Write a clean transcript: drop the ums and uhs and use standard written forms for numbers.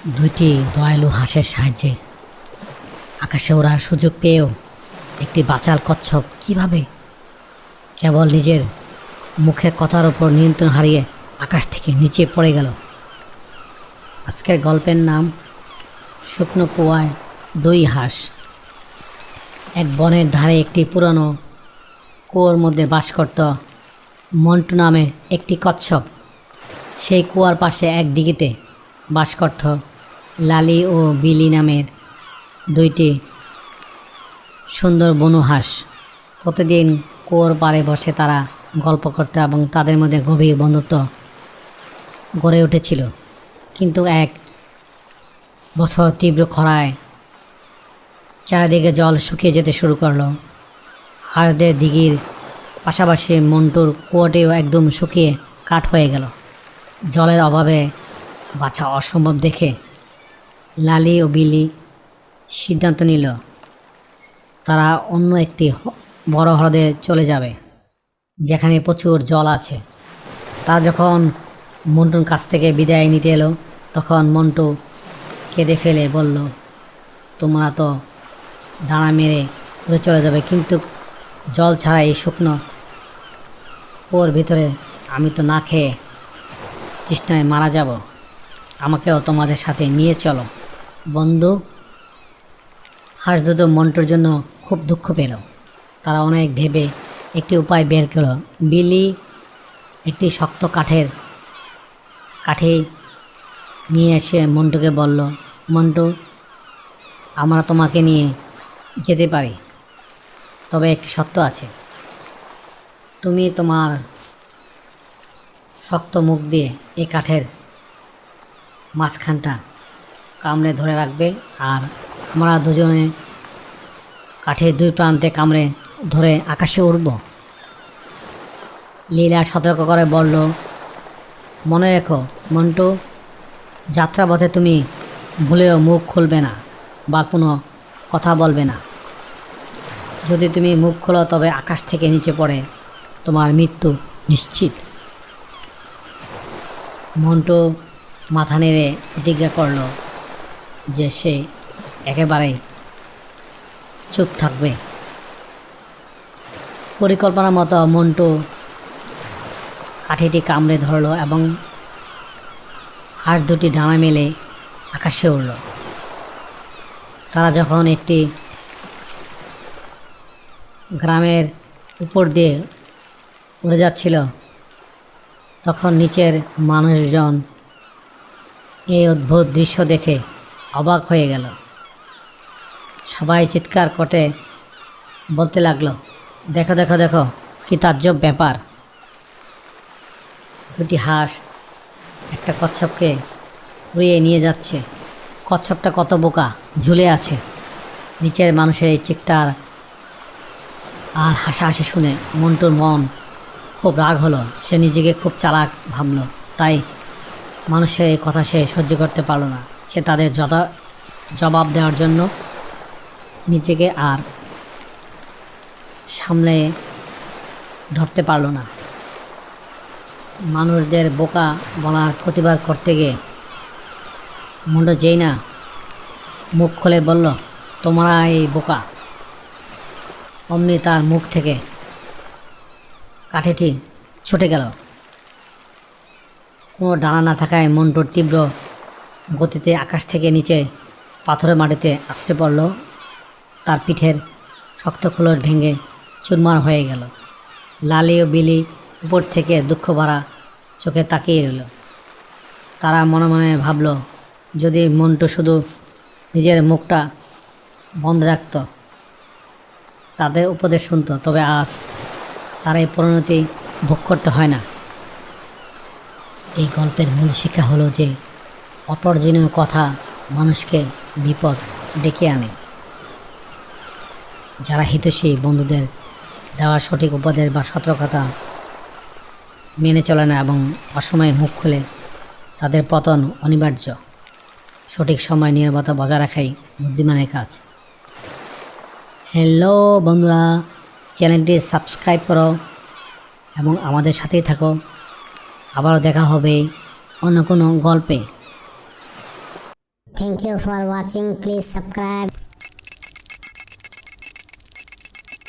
দুইটি দয়ালু হাঁসের সাহায্যে আকাশে ওড়ার সুযোগ পেয়েও একটি বাচাল কচ্ছপ কিভাবে কেবল নিজের মুখের কথার ওপর নিয়ন্ত্রণ হারিয়ে আকাশ থেকে নিচে পড়ে গেল। আজকের গল্পের নাম শুকনো কুয়ায় দুই হাঁস। এক বনের ধারে একটি পুরনো কুয়োর মধ্যে বাস করত মন্টু নামের একটি কচ্ছপ। সেই কুয়ার পাশে এক দিঘিতে বাস করত লালি ও বিলি নামের দুইটি সুন্দর বনু হাঁস। প্রতিদিন কুয়োর পাড়ে বসে তারা গল্প করত এবং তাদের মধ্যে গভীর বন্ধুত্ব গড়ে উঠেছিল। কিন্তু এক বছর তীব্র খরায় চারিদিকে জল শুকিয়ে যেতে শুরু করলো। হাঁসদের দিঘির পাশাপাশি মন্টুর কুয়োটিও একদম শুকিয়ে কাঠ হয়ে গেল। জলের অভাবে বাঁচা অসম্ভব দেখে লালি ও বিলি সিদ্ধান্ত নিল তারা অন্য একটি বড় হ্রদে চলে যাবে যেখানে প্রচুর জল আছে। তা যখন মন্টুর কাছ থেকে বিদায় নিতে এলো তখন মন্টু কেঁদে ফেলে বলল, তোমরা তো ডানা মেরে উড়ে চলে যাবে, কিন্তু জল ছাড়া এই শুকনো কুয়োর ভিতরে আমি তো না খেয়ে তৃষ্ণায় মারা যাব। আমাকেও তোমাদের সাথে নিয়ে চলো। বন্ধু হাঁস দুটো মন্টুর জন্য খুব দুঃখ পেল। তারা অনেক ভেবে একটি উপায় বের করল। বিলি একটি শক্ত কাঠি নিয়ে এসে মন্টুকে বলল, মন্টু, আমরা তোমাকে নিয়ে যেতে পারি, তবে একটি শর্ত আছে। তুমি তোমার শক্ত মুখ দিয়ে এই কাঠের মাঝখানটা কামড়ে ধরে রাখবে, আর আমরা দুজনে কাঠের দুই প্রান্তে কামড়ে ধরে আকাশে উড়ব। লীলা সতর্ক করে বলল, মনে রেখো মন্টু, যাত্রাপথে তুমি ভুলেও মুখ খুলবে না বা কোনো কথা বলবে না। যদি তুমি মুখ খোলো তবে আকাশ থেকে নিচে পড়ে তোমার মৃত্যু নিশ্চিত। মন্টু মাথা নেড়ে প্রতিজ্ঞা করল যে সে একেবারেই চুপ থাকবে। পরিকল্পনা মতো মন্টু কাঠিটি কামড়ে ধরল এবং হাঁস দুটি ডানা মেলে আকাশে উড়ল। তারা যখন একটি গ্রামের উপর দিয়ে উড়ে যাচ্ছিল তখন নিচের মানুষজন এই অদ্ভুত দৃশ্য দেখে অবাক হয়ে গেল। সবাই চিৎকার করে বলতে লাগলো, দেখো দেখো দেখো, কি তাজ্জব ব্যাপার! দুটি হাঁস একটা কচ্ছপকে উড়িয়ে নিয়ে যাচ্ছে। কচ্ছপটা কত বোকা, ঝুলে আছে। নিচের মানুষের এই চিৎকার আর হাসাহাসি শুনে মন্টুর মন খুব রাগ হলো। সে নিজেকে খুব চালাক ভাবল, তাই মানুষের এই কথা সে সহ্য করতে পারল না। সে তাদের জবাব দেওয়ার জন্য নিজেকে আর সামলে ধরতে পারল না। মানুষদের বোকা বলার প্রতিবাদ করতে গিয়ে মন্টু যেই না মুখ খুলে বলল, তোমরা এই বোকা, অমনি তার মুখ থেকে কাঠিটি ছুটে গেল। কোনো ডানা না থাকায় মন্টুর তীব্র গতিতে আকাশ থেকে নিচে পাথরের মাটিতে আছড়ে পড়ল। তার পিঠের শক্ত খোলস ভেঙে চুরমার হয়ে গেল। লালি ও বিলি উপর থেকে দুঃখ ভরা চোখে তাকিয়ে রইল। তারা মনে মনে ভাবল, যদি মন্টু শুধু নিজের মুখটা বন্ধ রাখত, তাদের উপদেশ শুনত, তবে আজ তার এই পরিণতি ভোগ করতে হয় না। এই গল্পের মূল শিক্ষা হলো যে অপ্রয়োজনীয় কথা মানুষকে বিপদ ডেকে আনে। যারা হিতৈষী বন্ধুদের দেওয়া সঠিক উপদেশ বা সতর্কতা মেনে চলে না এবং অসময়ে মুখ খুলে, তাদের পতন অনিবার্য। সঠিক সময় নীরবতা বজায় রাখাই বুদ্ধিমানের কাজ। হ্যালো বন্ধুরা, চ্যানেলটি সাবস্ক্রাইব করো এবং আমাদের সাথেই থাকো। আবারও দেখা হবে অন্য কোনো গল্পে। Thank you for watching. Please subscribe.